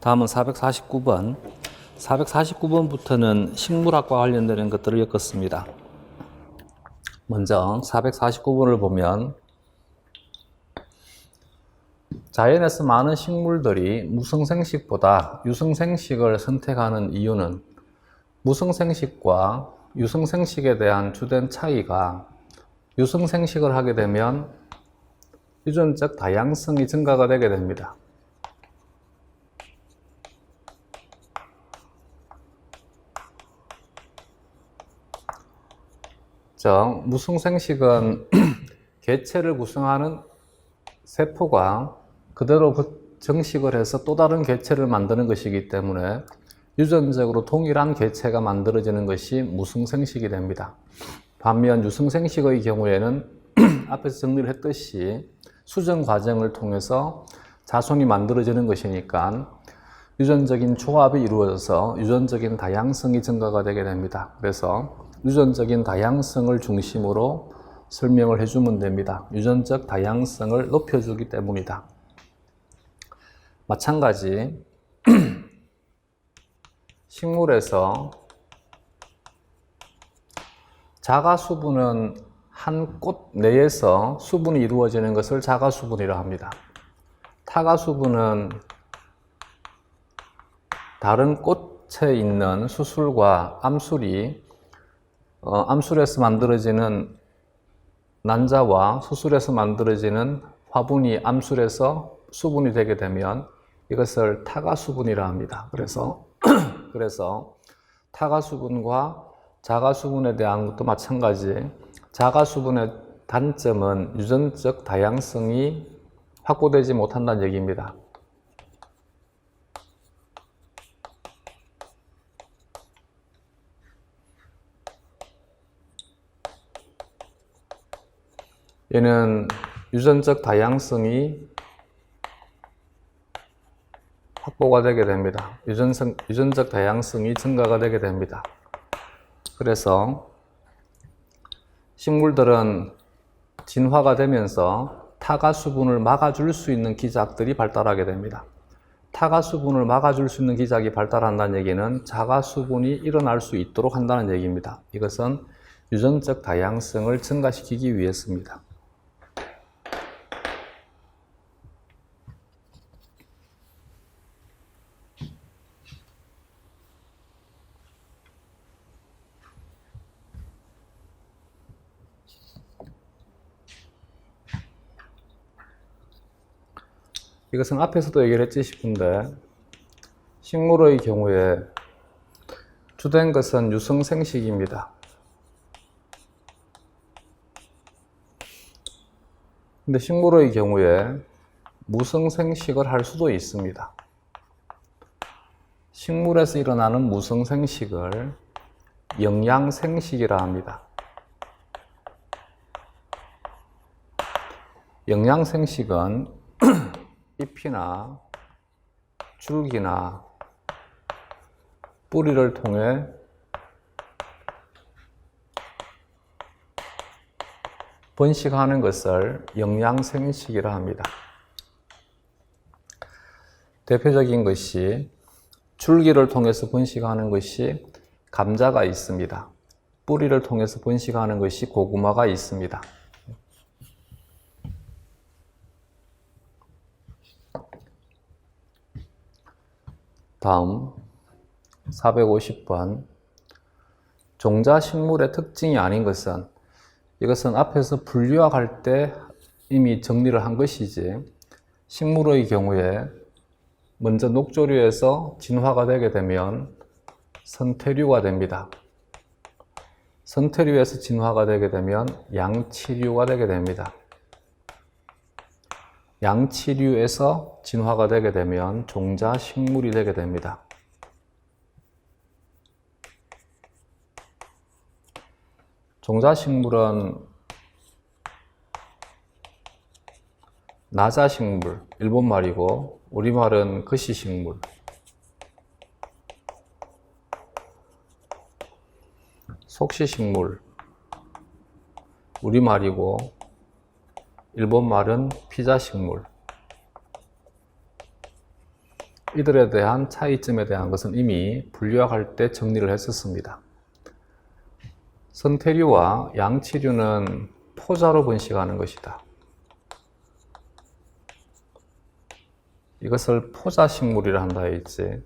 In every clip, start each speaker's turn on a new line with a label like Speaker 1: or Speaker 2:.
Speaker 1: 다음은 449번. 449번부터는 식물학과 관련되는 것들을 엮었습니다. 먼저 449번을 보면 자연에서 많은 식물들이 무성생식보다 유성생식을 선택하는 이유는 무성생식과 유성생식에 대한 주된 차이가 유성생식을 하게 되면 유전적 다양성이 증가가 되게 됩니다. 즉, 무성생식은 개체를 구성하는 세포가 그대로 정식을 해서 또 다른 개체를 만드는 것이기 때문에 유전적으로 동일한 개체가 만들어지는 것이 무성생식이 됩니다. 반면 유성생식의 경우에는 앞에서 정리를 했듯이 수정 과정을 통해서 자손이 만들어지는 것이니까 유전적인 조합이 이루어져서 유전적인 다양성이 증가가 되게 됩니다. 그래서 유전적인 다양성을 중심으로 설명을 해주면 됩니다. 유전적 다양성을 높여주기 때문이다. 마찬가지 식물에서 자가수분은 한 꽃 내에서 수분이 이루어지는 것을 자가수분이라 합니다. 타가수분은 다른 꽃에 있는 수술과 암술이 암술에서 만들어지는 난자와 수술에서 만들어지는 화분이 암술에서 수분이 되게 되면 이것을 타가수분이라 합니다. 그래서 타가수분과 자가수분에 대한 것도 마찬가지. 자가수분의 단점은 유전적 다양성이 확보되지 못한다는 얘기입니다. 얘는 유전적 다양성이 확보가 되게 됩니다. 유전적 다양성이 증가가 되게 됩니다. 그래서 식물들은 진화가 되면서 타가수분을 막아줄 수 있는 기작들이 발달하게 됩니다. 타가수분을 막아줄 수 있는 기작이 발달한다는 얘기는 자가수분이 일어날 수 있도록 한다는 얘기입니다. 이것은 유전적 다양성을 증가시키기 위해서입니다. 이것은 앞에서도 얘기를 했지 싶은데 식물의 경우에 주된 것은 유성생식입니다. 근데 식물의 경우에 무성생식을 할 수도 있습니다. 식물에서 일어나는 무성생식을 영양생식이라 합니다. 영양생식은 잎이나 줄기나 뿌리를 통해 번식하는 것을 영양생식이라 합니다. 대표적인 것이 줄기를 통해서 번식하는 것이 감자가 있습니다. 뿌리를 통해서 번식하는 것이 고구마가 있습니다. 다음 450번. 종자식물의 특징이 아닌 것은, 이것은 앞에서 분류학할 때 이미 정리를 한 것이지, 식물의 경우에 먼저 녹조류에서 진화가 되게 되면 선태류가 됩니다. 선태류에서 진화가 되게 되면 양치류가 되게 됩니다. 양치류에서 진화가 되게 되면 종자식물이 되게 됩니다. 종자식물은 나자식물, 일본말이고 우리말은 거시식물. 속시식물, 우리말이고 일본말은 피자식물. 이들에 대한 차이점에 대한 것은 이미 분류학할 때 정리를 했었습니다. 선태류와 양치류는 포자로 번식하는 것이다. 이것을 포자식물이라 한다 했지.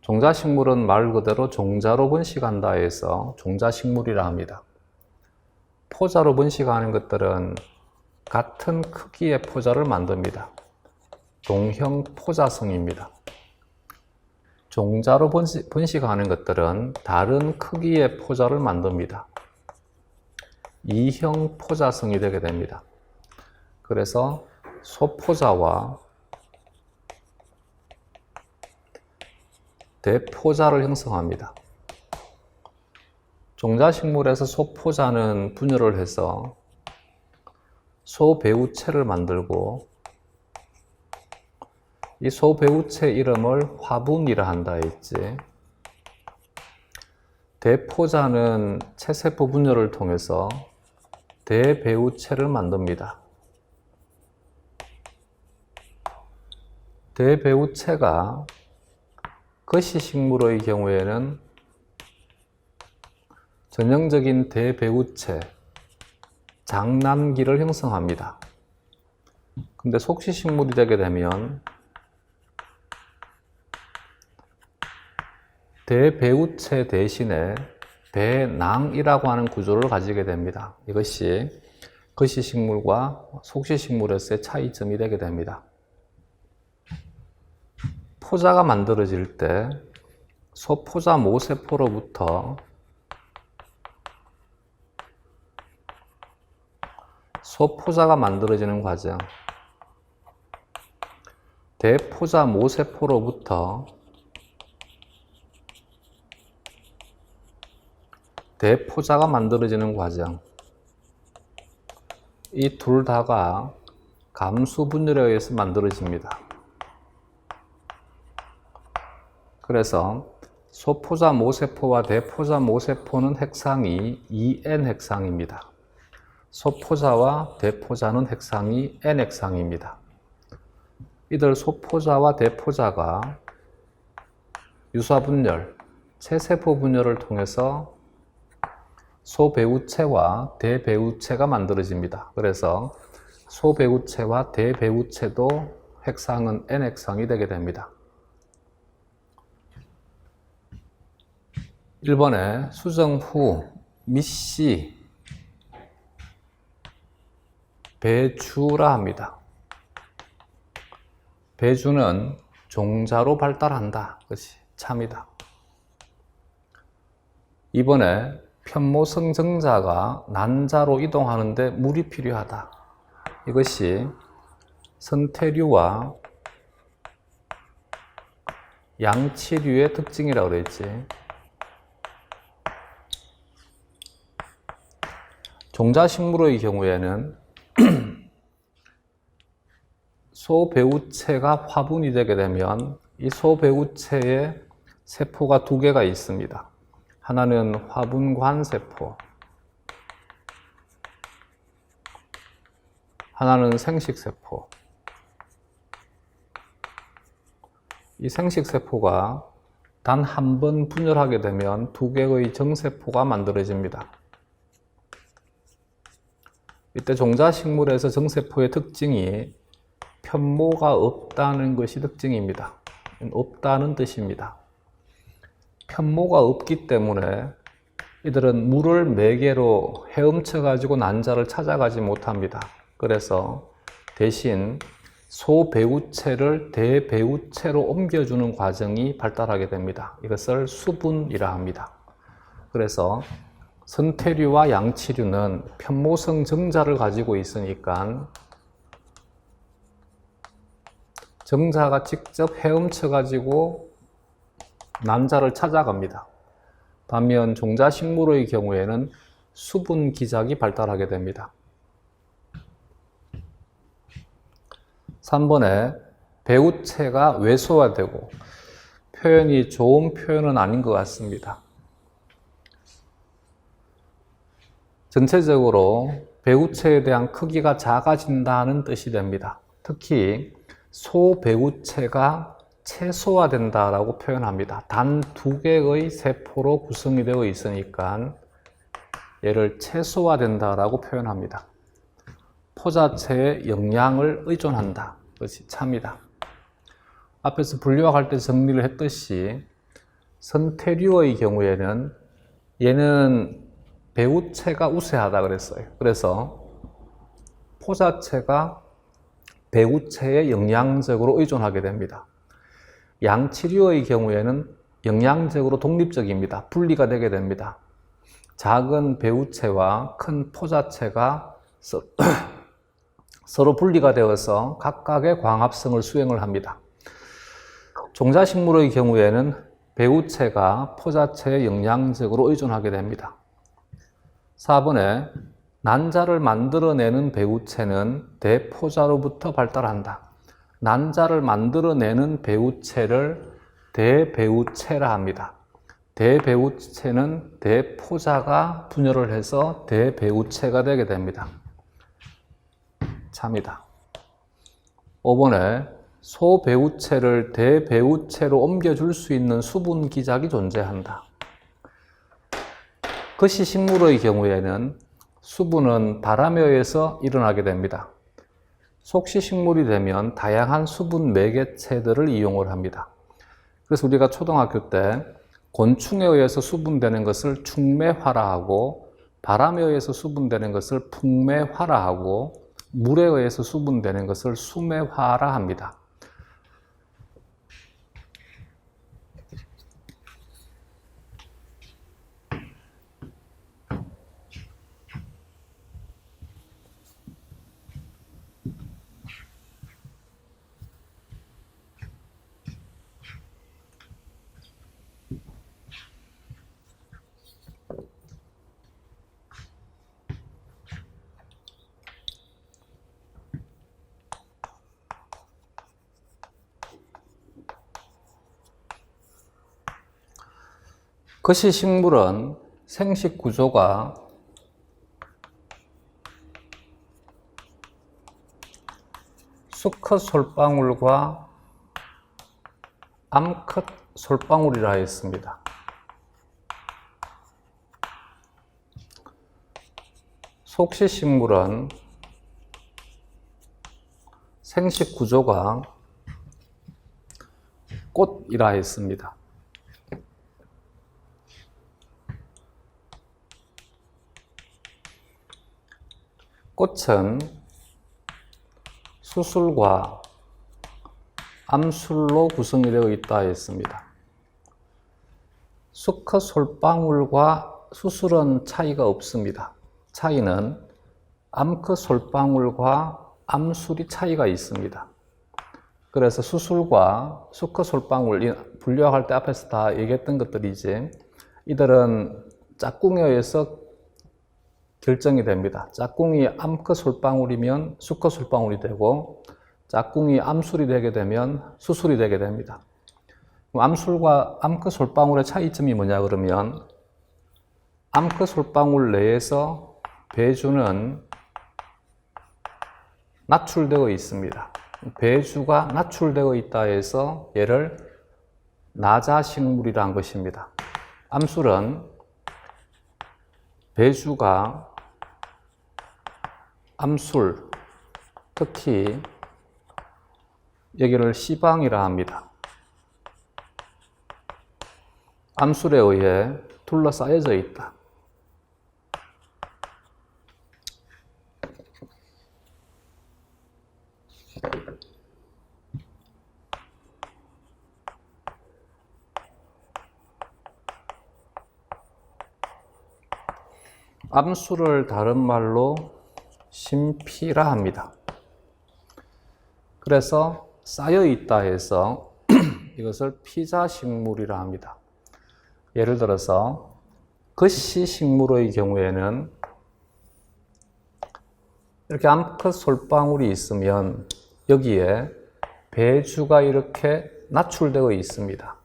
Speaker 1: 종자식물은 말 그대로 종자로 번식한다 해서 종자식물이라 합니다. 포자로 번식하는 것들은 같은 크기의 포자를 만듭니다. 동형 포자성입니다. 종자로 번식하는 것들은 다른 크기의 포자를 만듭니다. 이형 포자성이 되게 됩니다. 그래서 소포자와 대포자를 형성합니다. 종자식물에서 소포자는 분열을 해서 소배우체를 만들고 이 소배우체 이름을 화분이라 한다 했지. 대포자는 체세포 분열을 통해서 대배우체를 만듭니다. 대배우체가 거시식물의 경우에는 전형적인 대배우체, 장남기를 형성합니다. 근데 속시식물이 되게 되면 대배우체 대신에 배낭이라고 하는 구조를 가지게 됩니다. 이것이 거시식물과 속시식물에서의 차이점이 되게 됩니다. 포자가 만들어질 때 소포자 모세포로부터 소포자가 만들어지는 과정, 대포자 모세포로부터 대포자가 만들어지는 과정, 이 둘 다가 감수 분열에 의해서 만들어집니다. 그래서 소포자 모세포와 대포자 모세포는 핵상이 2n 핵상입니다. 소포자와 대포자는 핵상이 n 핵상입니다. 이들 소포자와 대포자가 유사분열, 체세포 분열을 통해서 소배우체와 대배우체가 만들어집니다. 그래서 소배우체와 대배우체도 핵상은 n 핵상이 되게 됩니다. 1번에 수정 후 미씨 배주라 합니다. 배주는 종자로 발달한다. 그것이 참이다. 2번에 편모성정자가 난자로 이동하는데 물이 필요하다. 이것이 선태류와 양치류의 특징이라고 그랬지. 종자식물의 경우에는 소배우체가 화분이 되게 되면 이 소배우체에 세포가 두 개가 있습니다. 하나는 화분관세포, 하나는 생식세포. 이 생식세포가 단 한 번 분열하게 되면 두 개의 정세포가 만들어집니다. 이때 종자식물에서 정세포의 특징이 편모가 없다는 것이 특징입니다. 없다는 뜻입니다. 편모가 없기 때문에 이들은 물을 매개로 헤엄쳐 가지고 난자를 찾아가지 못합니다. 그래서 대신 소배우체를 대배우체로 옮겨주는 과정이 발달하게 됩니다. 이것을 수분이라 합니다. 그래서 선태류와 양치류는 편모성 정자를 가지고 있으니까 정자가 직접 헤엄쳐 가지고 난자를 찾아갑니다. 반면 종자식물의 경우에는 수분 기작이 발달하게 됩니다. 3번에 배우체가 외소화되고, 표현이 좋은 표현은 아닌 것 같습니다. 전체적으로 배우체에 대한 크기가 작아진다는 뜻이 됩니다. 특히 소배우체가 최소화된다라고 표현합니다. 단 2개의 세포로 구성이 되어 있으니까 얘를 최소화된다라고 표현합니다. 포자체의 영양을 의존한다. 그것이 차입니다. 앞에서 분류학할 때 정리를 했듯이 선태류의 경우에는 얘는 배우체가 우세하다 그랬어요. 그래서 포자체가 배우체에 영양적으로 의존하게 됩니다. 양치류의 경우에는 영양적으로 독립적입니다. 분리가 되게 됩니다. 작은 배우체와 큰 포자체가 서로 분리가 되어서 각각의 광합성을 수행을 합니다. 종자식물의 경우에는 배우체가 포자체에 영양적으로 의존하게 됩니다. 4번에 난자를 만들어내는 배우체는 대포자로부터 발달한다. 난자를 만들어내는 배우체를 대배우체라 합니다. 대배우체는 대포자가 분열을 해서 대배우체가 되게 됩니다. 참이다. 5번에 소배우체를 대배우체로 옮겨줄 수 있는 수분 기작이 존재한다. 거시식물의 경우에는 수분은 바람에 의해서 일어나게 됩니다. 속시식물이 되면 다양한 수분 매개체들을 이용을 합니다. 그래서 우리가 초등학교 때 곤충에 의해서 수분되는 것을 충매화라 하고, 바람에 의해서 수분되는 것을 풍매화라 하고, 물에 의해서 수분되는 것을 수매화라 합니다. 거시식물은 생식 구조가 수컷 솔방울과 암컷 솔방울이라 했습니다. 속시식물은 생식 구조가 꽃이라 했습니다. 꽃은 수술과 암술로 구성이 되어 있다 했습니다. 수컷 솔방울과 수술은 차이가 없습니다. 차이는 암컷 솔방울과 암술이 차이가 있습니다. 그래서 수술과 수컷 솔방울, 분류학할 때 앞에서 다 얘기했던 것들이지, 이들은 짝꿍에 의해서 결정이 됩니다. 짝꿍이 암컷 솔방울이면 수컷 솔방울이 되고, 짝꿍이 암술이 되게 되면 수술이 되게 됩니다. 암술과 암컷 솔방울의 차이점이 뭐냐 그러면, 암컷 솔방울 내에서 배주는 낮출되어 있습니다. 배주가 낮출되어 있다 해서 얘를 나자식물이라는 것입니다. 암술은 배주가 암술, 특히 여기를 시방이라 합니다. 암술에 의해 둘러싸여져 있다. 암술을 다른 말로 심피라 합니다. 그래서 쌓여 있다 해서 이것을 피자식물이라 합니다. 예를 들어서 거시식물의 경우에는 이렇게 암컷 솔방울이 있으면 여기에 배주가 이렇게 낮출되어 있습니다.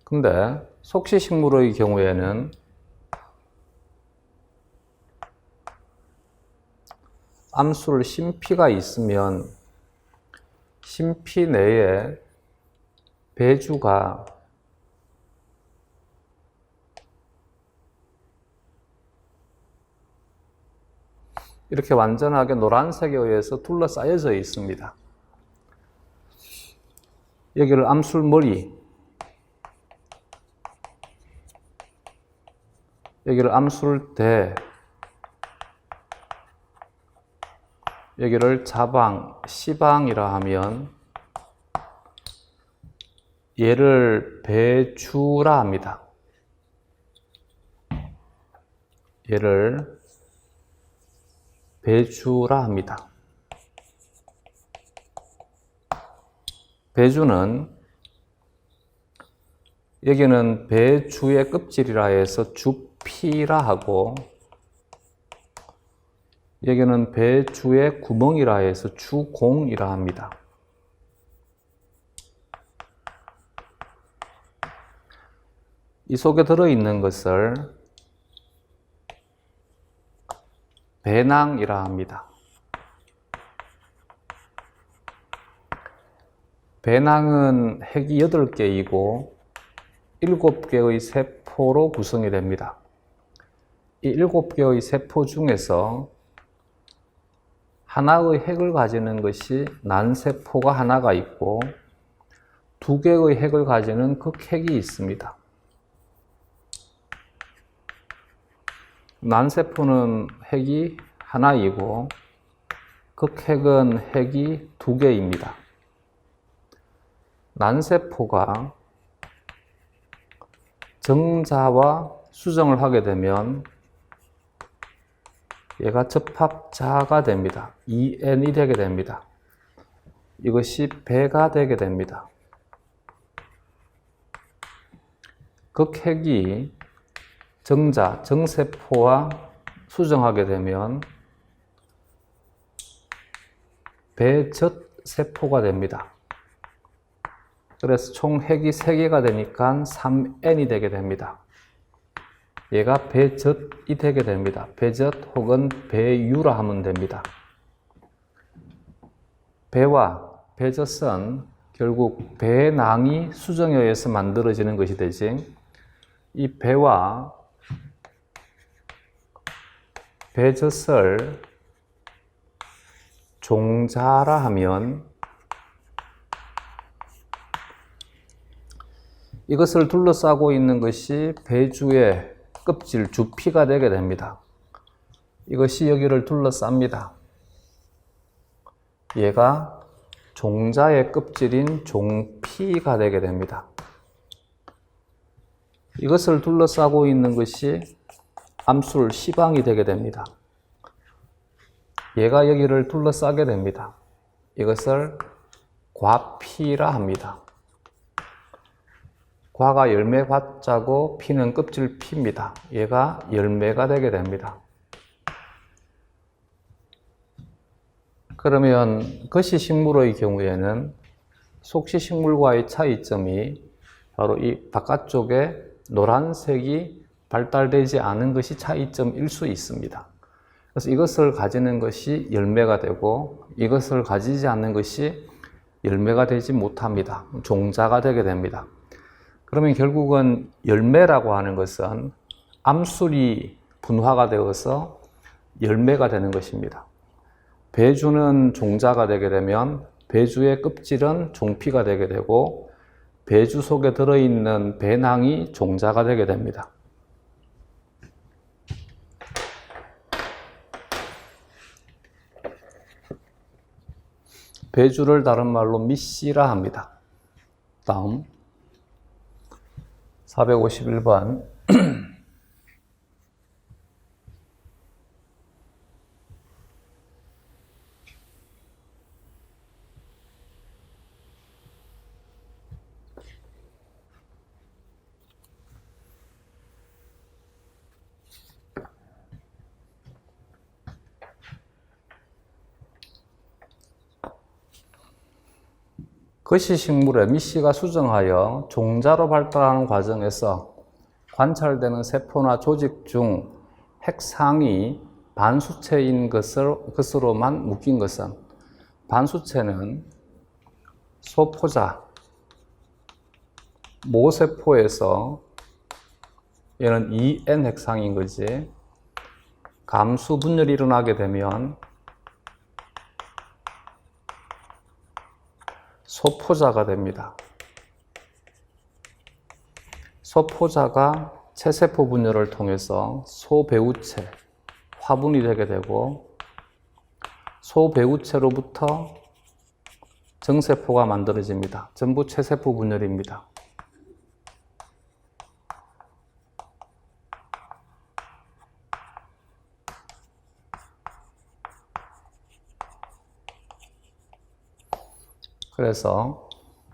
Speaker 1: 근데 속시식물의 경우에는 암술 심피가 있으면 심피 내에 배주가 이렇게 완전하게 노란색에 의해서 둘러싸여져 있습니다. 여기를 암술머리, 여기를 암술대, 여기를 자방, 시방이라 하면 얘를 배주라 합니다. 얘를 배주라 합니다. 배주는 여기는 배주의 껍질이라 해서 주피라 하고 여기는 배주의 구멍이라 해서 주공이라 합니다. 이 속에 들어있는 것을 배낭이라 합니다. 배낭은 핵이 8개이고 7개의 세포로 구성이 됩니다. 이 7개의 세포 중에서 하나의 핵을 가지는 것이 난세포가 하나가 있고 2개의 핵을 가지는 극핵이 있습니다. 난세포는 핵이 하나이고 극핵은 핵이 2개입니다. 난세포가 정자와 수정을 하게 되면 얘가 접합자가 됩니다. EN이 되게 됩니다. 이것이 배가 되게 됩니다. 극핵이 정자, 정세포와 수정하게 되면 배젖세포가 됩니다. 그래서 총 핵이 3개가 되니까 3N이 되게 됩니다. 얘가 배젖이 되게 됩니다. 배젖 혹은 배유라 하면 됩니다. 배와 배젖은 결국 배낭이 수정에 의해서 만들어지는 것이 되지, 이 배와 배젖을 종자라 하면 이것을 둘러싸고 있는 것이 배주의 껍질, 주피가 되게 됩니다. 이것이 여기를 둘러쌉니다. 얘가 종자의 껍질인 종피가 되게 됩니다. 이것을 둘러싸고 있는 것이 암술 시방이 되게 됩니다. 얘가 여기를 둘러싸게 됩니다. 이것을 과피라 합니다. 과가 열매 과자고 피는 껍질 피입니다. 얘가 열매가 되게 됩니다. 그러면 거시식물의 경우에는 속시식물과의 차이점이 바로 이 바깥쪽에 노란색이 발달되지 않은 것이 차이점일 수 있습니다. 그래서 이것을 가지는 것이 열매가 되고 이것을 가지지 않는 것이 열매가 되지 못합니다. 종자가 되게 됩니다. 그러면 결국은 열매라고 하는 것은 암술이 분화가 되어서 열매가 되는 것입니다. 배주는 종자가 되게 되면 배주의 껍질은 종피가 되게 되고 배주 속에 들어있는 배낭이 종자가 되게 됩니다. 배주를 다른 말로 미씨라 합니다. 다음 451번 거시식물에 미씨가 수정하여 종자로 발달하는 과정에서 관찰되는 세포나 조직 중 핵상이 반수체인 것으로만 묶인 것은, 반수체는 소포자, 모세포에서 얘는 2N 핵상인 거지. 감수 분열이 일어나게 되면 소포자가 됩니다. 소포자가 체세포 분열을 통해서 소배우체, 화분이 되게 되고, 소배우체로부터 정세포가 만들어집니다. 전부 체세포 분열입니다. 그래서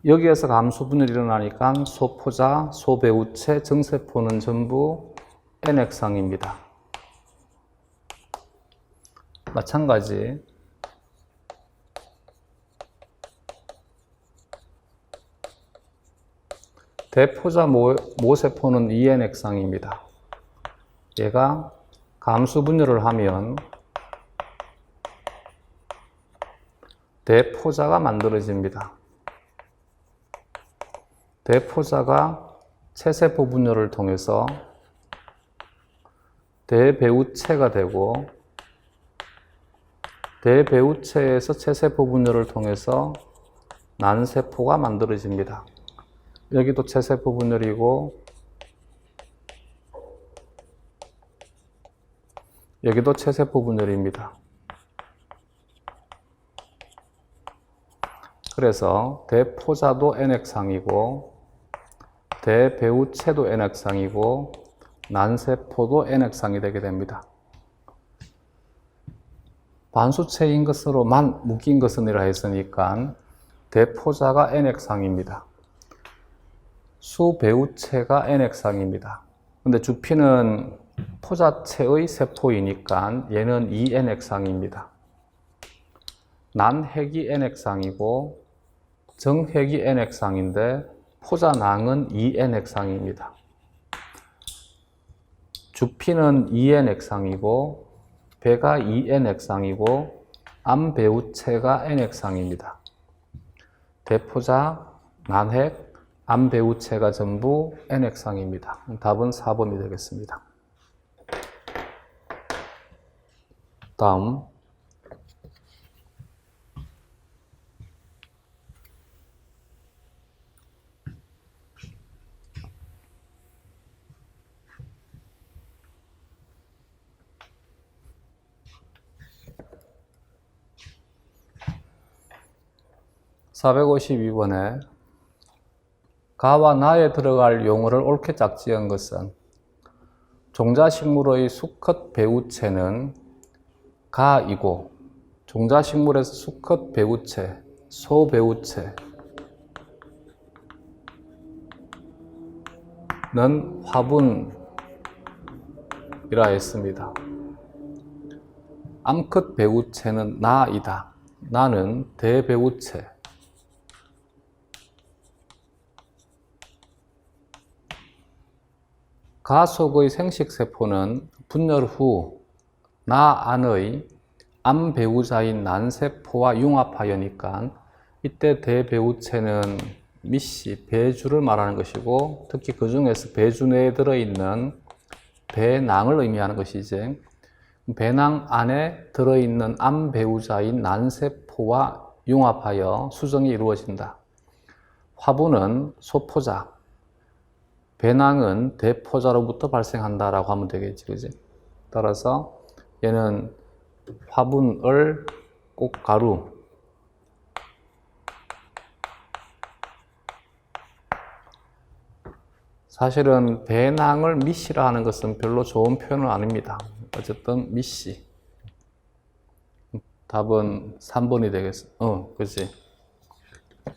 Speaker 1: 여기에서 감수 분열이 일어나니까 소포자, 소배우체, 정세포는 전부 N핵상입니다. 마찬가지 대포자 모세포는 2N핵상입니다. 얘가 감수 분열을 하면 대포자가 만들어집니다. 대포자가 체세포 분열을 통해서 대배우체가 되고, 대배우체에서 체세포 분열을 통해서 난세포가 만들어집니다. 여기도 체세포 분열이고, 여기도 체세포 분열입니다. 그래서 대포자도 N핵상이고, 대배우체도 N핵상이고, 난세포도 N핵상이 되게 됩니다. 반수체인 것으로만 묶인 것은이라 했으니까 대포자가 N핵상입니다. 수배우체가 N핵상입니다. 근데 주피는 포자체의 세포이니까 얘는 2N핵상입니다. 난핵이 N핵상이고 정핵이 N핵상인데 포자낭은 2N핵상입니다. 주피는 2N핵상이고 배가 2N핵상이고 암배우체가 N핵상입니다. 대포자, 난핵, 암배우체가 전부 N핵상입니다. 답은 4번이 되겠습니다. 다음 452번에 가와 나에 들어갈 용어를 옳게 짝지은 것은, 종자식물의 수컷 배우체는 가이고 종자식물에서 수컷 배우체, 소배우체는 화분이라 했습니다. 암컷 배우체는 나이다. 나는 대배우체. 가 속의 생식세포는 분열 후 나 안의 암배우자인 난세포와 융합하여니까 이때 대배우체는 미씨, 배주를 말하는 것이고, 특히 그 중에서 배주 내에 들어있는 배낭을 의미하는 것이지, 배낭 안에 들어있는 암배우자인 난세포와 융합하여 수정이 이루어진다. 화분은 소포자, 배낭은 대포자로부터 발생한다라고 하면 되겠지, 그지? 따라서 얘는 화분을 꽃가루, 사실은 배낭을 미씨라 하는 것은 별로 좋은 표현은 아닙니다. 어쨌든 미씨. 답은 3번이 되겠어. 그지?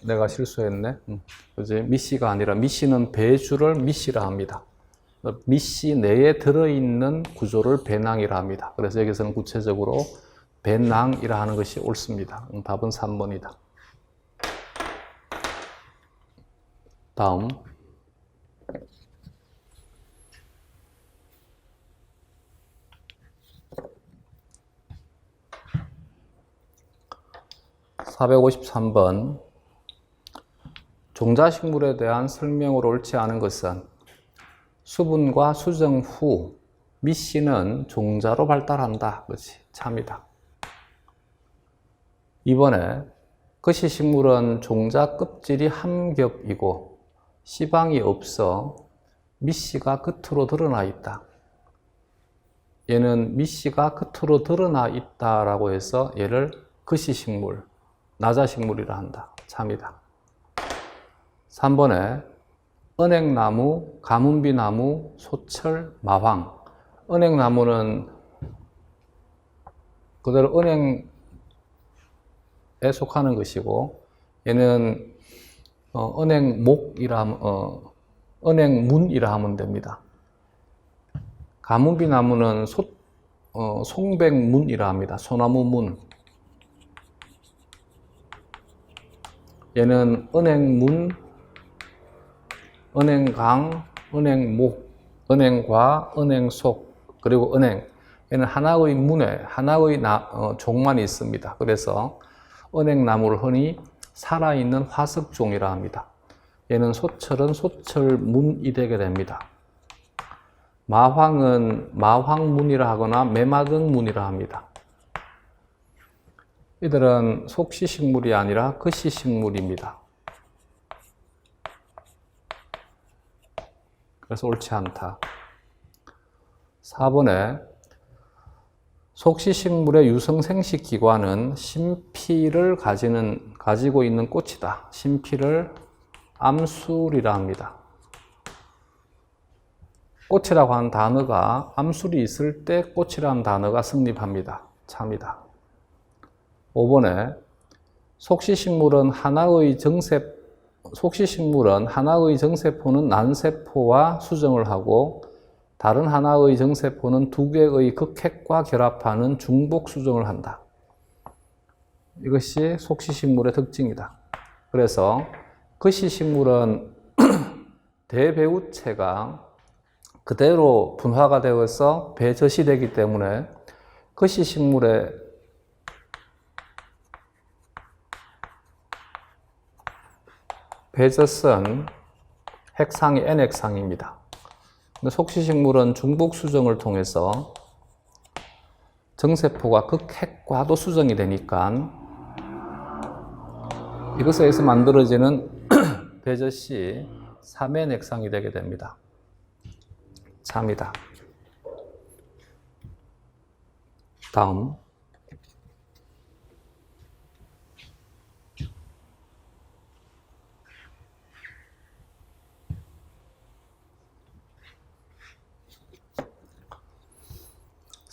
Speaker 1: 내가 실수했네. 그지? 미씨가 아니라, 미씨는 배주를 미씨라 합니다. 미씨 내에 들어있는 구조를 배낭이라 합니다. 그래서 여기서는 구체적으로 배낭이라 하는 것이 옳습니다. 답은 3번이다. 다음 453번. 종자식물에 대한 설명으로 옳지 않은 것은 수분과 수정 후 미씨는 종자로 발달한다. 그렇지. 참이다. 이번에 거시식물은 종자 껍질이 함겹이고 씨방이 없어 미씨가 겉으로 드러나 있다. 얘는 미씨가 겉으로 드러나 있다라고 해서 얘를 거시식물, 나자식물이라 한다. 참이다. 3번에 은행나무, 가문비나무, 소철, 마황. 은행나무는 그대로 은행에 속하는 것이고, 얘는 은행문이라 하면 됩니다. 가문비나무는 송백문이라 합니다. 소나무문. 얘는 은행문, 은행강, 은행목, 은행과, 은행속, 그리고 은행. 얘는 하나의 문에 하나의 종만 있습니다. 그래서 은행나무를 흔히 살아있는 화석종이라 합니다. 얘는 소철은 소철문이 되게 됩니다. 마황은 마황문이라 하거나 매마등문이라 합니다. 이들은 속시식물이 아니라 거시식물입니다. 그래서 옳지 않다. 4번에 속시식물의 유성생식 기관은 심피를 가지고 있는 꽃이다. 심피를 암술이라 합니다. 꽃이라고 하는 단어가 암술이 있을 때 꽃이라는 단어가 성립합니다. 참이다. 5번에 속시식물은 하나의 정세포는 난세포와 수정을 하고 다른 하나의 정세포는 두 개의 극핵과 결합하는 중복 수정을 한다. 이것이 속시식물의 특징이다. 그래서 거시식물은 대배우체가 그대로 분화가 되어서 배젖이 되기 때문에 거시식물의 배젖은 핵상이 N핵상입니다. 근데 속시식물은 중복 수정을 통해서 정세포가 극핵과도 수정이 되니까 이것에 의해서 만들어지는 배젖이 3N핵상이 되게 됩니다. 참이다. 다음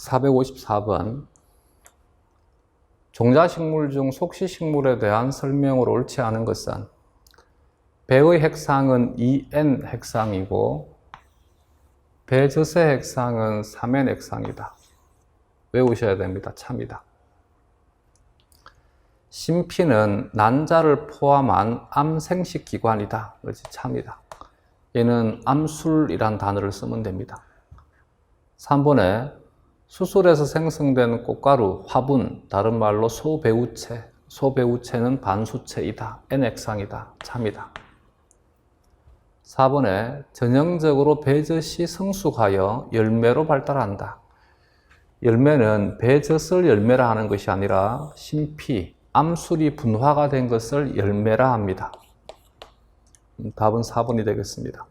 Speaker 1: 454번. 종자식물 중 속시식물에 대한 설명으로 옳지 않은 것은 배의 핵상은 2N 핵상이고 배젖의 핵상은 3N 핵상이다. 외우셔야 됩니다. 참이다. 심피는 난자를 포함한 암생식 기관이다. 그렇지. 참이다. 얘는 암술이란 단어를 쓰면 됩니다. 3번에 수술에서 생성된 꽃가루, 화분, 다른 말로 소배우체. 소배우체는 반수체이다. N핵상이다. 참이다. 4번에 전형적으로 배젖이 성숙하여 열매로 발달한다. 열매는 배젖을 열매라 하는 것이 아니라 심피, 암술이 분화가 된 것을 열매라 합니다. 답은 4번이 되겠습니다.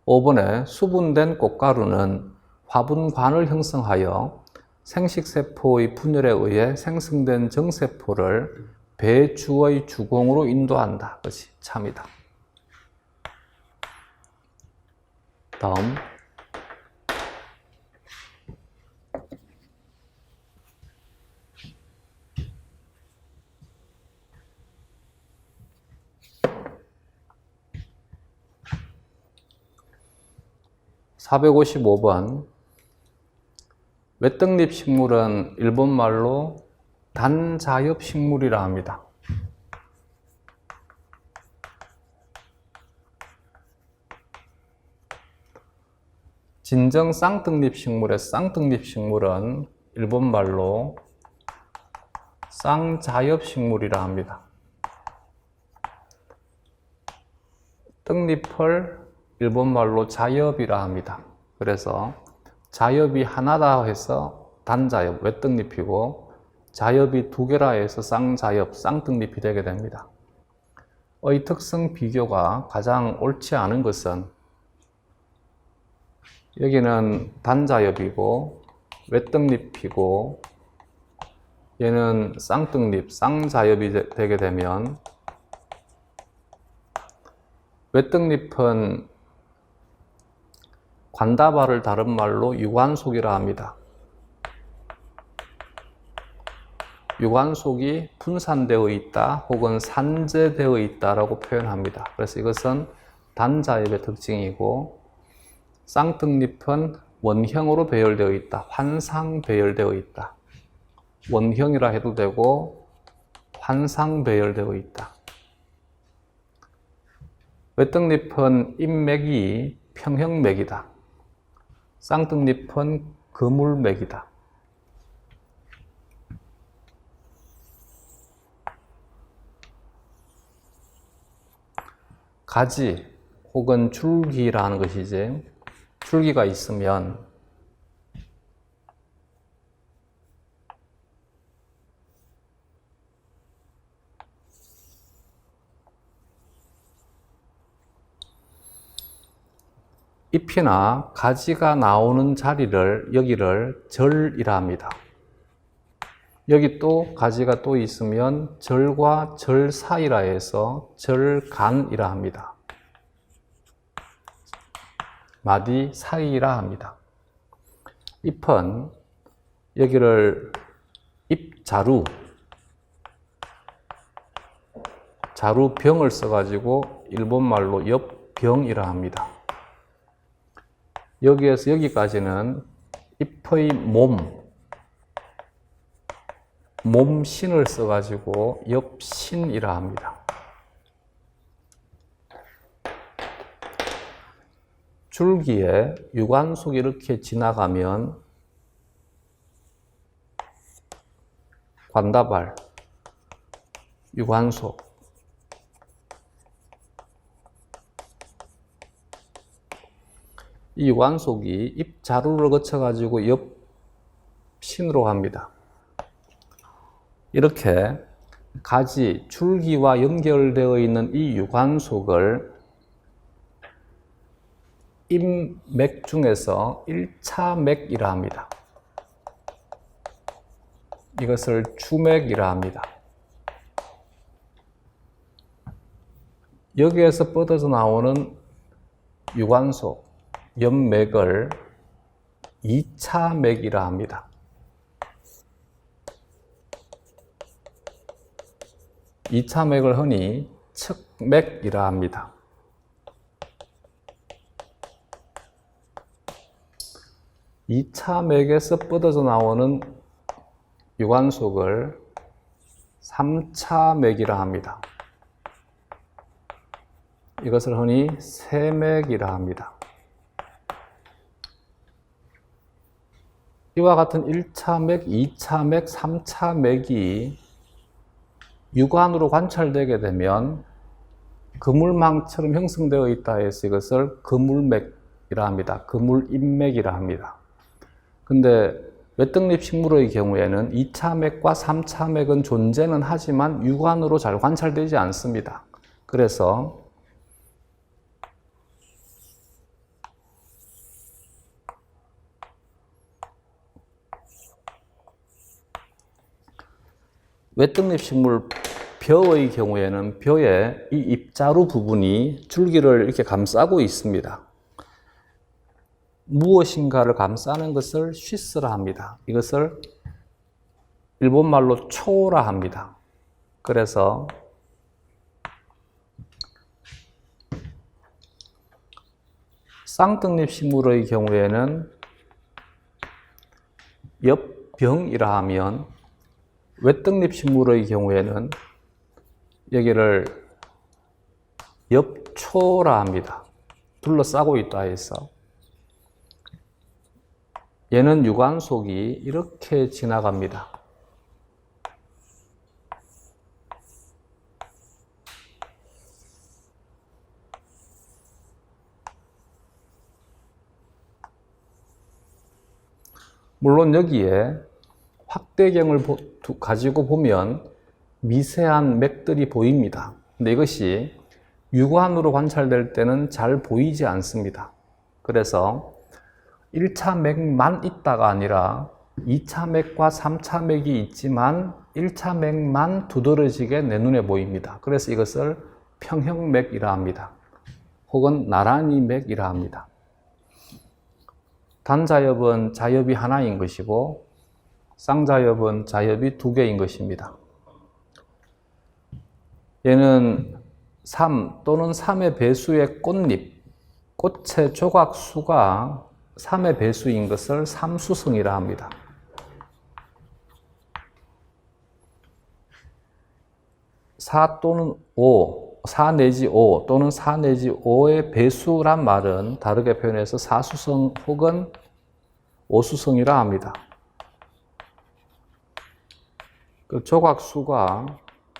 Speaker 1: 5번에 수분된 꽃가루는 화분관을 형성하여 생식세포의 분열에 의해 생성된 정세포를 배주의 주공으로 인도한다. 그것이 참이다. 다음 455번. 외떡잎 식물은 일본말로 단자엽 식물이라 합니다. 진정 쌍떡잎 식물의 쌍떡잎 식물은 일본말로 쌍자엽식물이라 합니다. 떡잎을 일본말로 자엽이라 합니다. 그래서 자엽이 하나다 해서 단자엽, 외떡잎이고 자엽이 두 개라 해서 쌍자엽, 쌍떡잎이 되게 됩니다. 의 특성 비교가 가장 옳지 않은 것은 여기는 단자엽이고 외떡잎이고 얘는 쌍떡잎, 쌍자엽이 되게 되면 외떡잎은 관다발을 다른 말로 유관속이라 합니다. 유관속이 분산되어 있다 혹은 산재되어 있다라고 표현합니다. 그래서 이것은 단자엽의 특징이고 쌍떡잎은 원형으로 배열되어 있다. 환상 배열되어 있다. 원형이라 해도 되고 환상 배열되어 있다. 외떡잎은 잎맥이 평형맥이다. 쌍떡잎은 그물맥이다. 가지 혹은 줄기라는 것이지, 줄기가 있으면 잎이나 가지가 나오는 자리를, 여기를 절이라 합니다. 여기 또 가지가 또 있으면 절과 절 사이라 해서 절간이라 합니다. 마디 사이라 합니다. 잎은 여기를 잎자루, 자루병을 써가지고 일본말로 엽병이라 합니다. 여기에서 여기까지는 잎의 몸신을 써가지고 엽신이라 합니다. 줄기에 유관속이 이렇게 지나가면 관다발, 유관속, 이 유관속이 잎자루를 거쳐가지고 엽신으로 합니다. 이렇게 가지, 줄기와 연결되어 있는 이 유관속을 잎맥 중에서 1차 맥이라 합니다. 이것을 주맥이라 합니다. 여기에서 뻗어서 나오는 유관속, 엽맥을 2차 맥이라 합니다. 2차 맥을 흔히 측맥이라 합니다. 이 차 맥에서 뻗어서 나오는 유관속을 3차 맥이라 합니다. 이것을 흔히 세맥이라 합니다. 이와 같은 1차 맥, 2차 맥, 3차 맥이 육안으로 관찰되게 되면 그물망처럼 형성되어 있다 해서 이것을 그물맥이라 합니다. 그물인맥이라 합니다. 근데 외떡잎 식물의 경우에는 2차 맥과 3차 맥은 존재는 하지만 육안으로 잘 관찰되지 않습니다. 그래서 외떡잎 식물 벼의 경우에는 벼의 이 잎자루 부분이 줄기를 이렇게 감싸고 있습니다. 무엇인가를 감싸는 것을 쉬스라 합니다. 이것을 일본말로 초라 합니다. 그래서 쌍떡잎 식물의 경우에는 엽병이라 하면 외떡잎 식물의 경우에는 여기를 엽초라 합니다. 둘러싸고 있다 해서 얘는 유관속이 이렇게 지나갑니다. 물론 여기에 확대경을 가지고 보면 미세한 맥들이 보입니다. 근데 이것이 육안으로 관찰될 때는 잘 보이지 않습니다. 그래서 1차 맥만 있다가 아니라 2차 맥과 3차 맥이 있지만 1차 맥만 두드러지게 내 눈에 보입니다. 그래서 이것을 평형맥이라 합니다. 혹은 나란히 맥이라 합니다. 단자엽은 자엽이 하나인 것이고 쌍자엽은 자엽이 두 개인 것입니다. 얘는 3 또는 3의 배수의 꽃잎, 꽃의 조각수가 3의 배수인 것을 삼수성이라 합니다. 4 또는 5, 4 내지 5 또는 4 내지 5의 배수란 말은 다르게 표현해서 사수성 혹은 오수성이라 합니다. 그 조각수가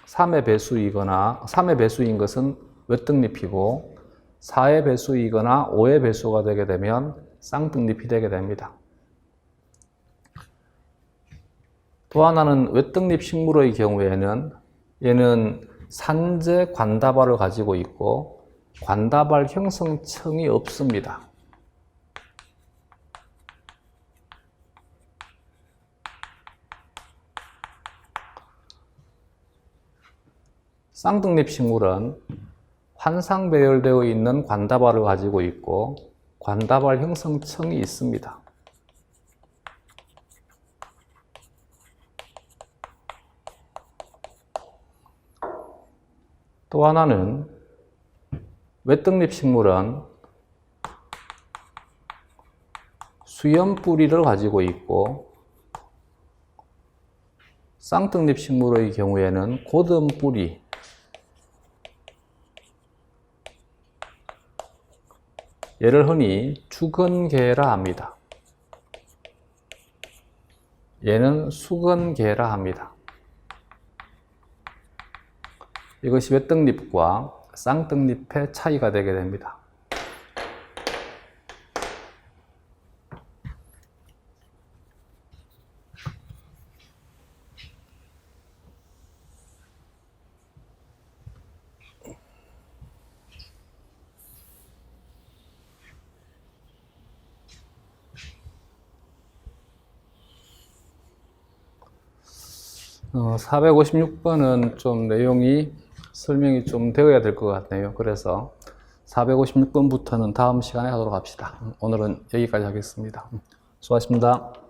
Speaker 1: 3의 배수이거나 3의 배수인 것은 외등잎이고 4의 배수이거나 5의 배수가 되게 되면 쌍등잎이 되게 됩니다. 또 하나는 외등잎 식물의 경우에는 얘는 산재 관다발을 가지고 있고 관다발 형성층이 없습니다. 쌍등잎 식물은 환상 배열되어 있는 관다발을 가지고 있고 관다발 형성층이 있습니다. 또 하나는 외등잎 식물은 수염 뿌리를 가지고 있고 쌍등잎 식물의 경우에는 고든 뿌리, 얘를 흔히 주근개라 합니다. 얘는 수근개라 합니다. 이것이 외등잎과 쌍등잎의 차이가 되게 됩니다. 어, 456번은 좀 내용이 설명이 좀 되어야 될 것 같네요. 그래서 456번부터는 다음 시간에 하도록 합시다. 오늘은 여기까지 하겠습니다. 수고하셨습니다.